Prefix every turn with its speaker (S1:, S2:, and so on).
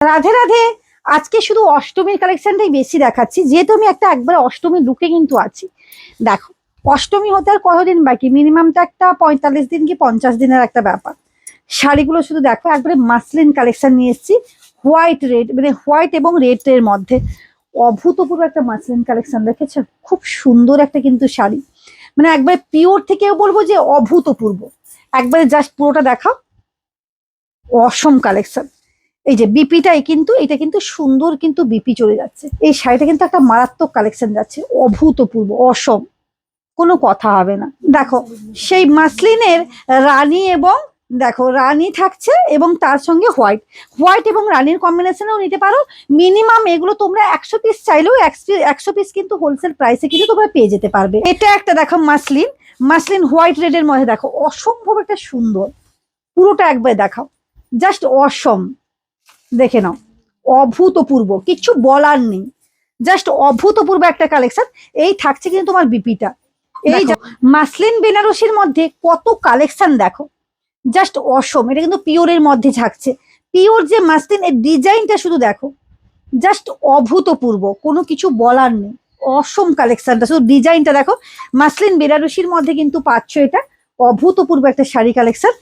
S1: রাধে রাধে। আজকে শুধু অষ্টমীর কালেকশনটাই বেশি দেখাচ্ছি, যেহেতু আমি একবার অষ্টমীর লুকে কিন্তু আছি। দেখো, অষ্টমী হতে আর কতদিন বাকি, মিনিমাম তো একটা 45 দিন কি 50 দিনের একটা ব্যাপার। শাড়িগুলো শুধু দেখো, একবারে মাসলিন কালেকশন নিয়ে এসেছি। হোয়াইট রেড, মানে হোয়াইট এবং রেড এর মধ্যে অভূতপূর্ব একটা মাসলিন কালেকশন দেখেছো, খুব সুন্দর একটা কিন্তু শাড়ি, মানে একবারে পিওর থেকেও বলবো যে অভূতপূর্ব। একবারে জাস্ট পুরোটা দেখাও, অসম কালেকশন। এই যে বিপিটাই কিন্তু, এটা কিন্তু সুন্দর কিন্তু বিপি চলে যাচ্ছে। এই শাড়িটা কিন্তু একটা মারাত্মক কালেকশন যাচ্ছে, অভূতপূর্ব, অসম, কোনো কথা হবে না। দেখো, সেই মাসলিনের রানী, এবং দেখো রানী থাকছে এবং তার সঙ্গে হোয়াইট, হোয়াইট এবং রানীর কম্বিনেশনেও নিতে পারো। মিনিমাম এগুলো তোমরা 100 পিস চাইলেও 100 পিস কিন্তু হোলসেল প্রাইসে কিন্তু তোমরা পেয়ে যেতে পারবে। এটা একটা দেখো মাসলিন, মাসলিন হোয়াইট রেডের মধ্যে দেখো অসম্ভব একটা সুন্দর, পুরোটা একবার দেখাও, জাস্ট অসম। দেখে নাও, অভূতপূর্ব, কিচ্ছু বলার নেই, জাস্ট অভূতপূর্ব একটা কালেকশন। এই থাকছে কিন্তু তোমার বিপিটা। এই মাসলিন বেনারসির মধ্যে কত কালেকশন দেখো, জাস্ট অসম। এটা কিন্তু পিওরের মধ্যে থাকছে, পিওর যে মাসলিন, এর ডিজাইনটা শুধু দেখো, জাস্ট অভূতপূর্ব, কোনো কিছু বলার নেই। অসম কালেকশনটা, শুধু ডিজাইনটা দেখো। মাসলিন বেনারসির মধ্যে কিন্তু পাচ্ছ এটা, অভূতপূর্ব একটা শাড়ি কালেকশন।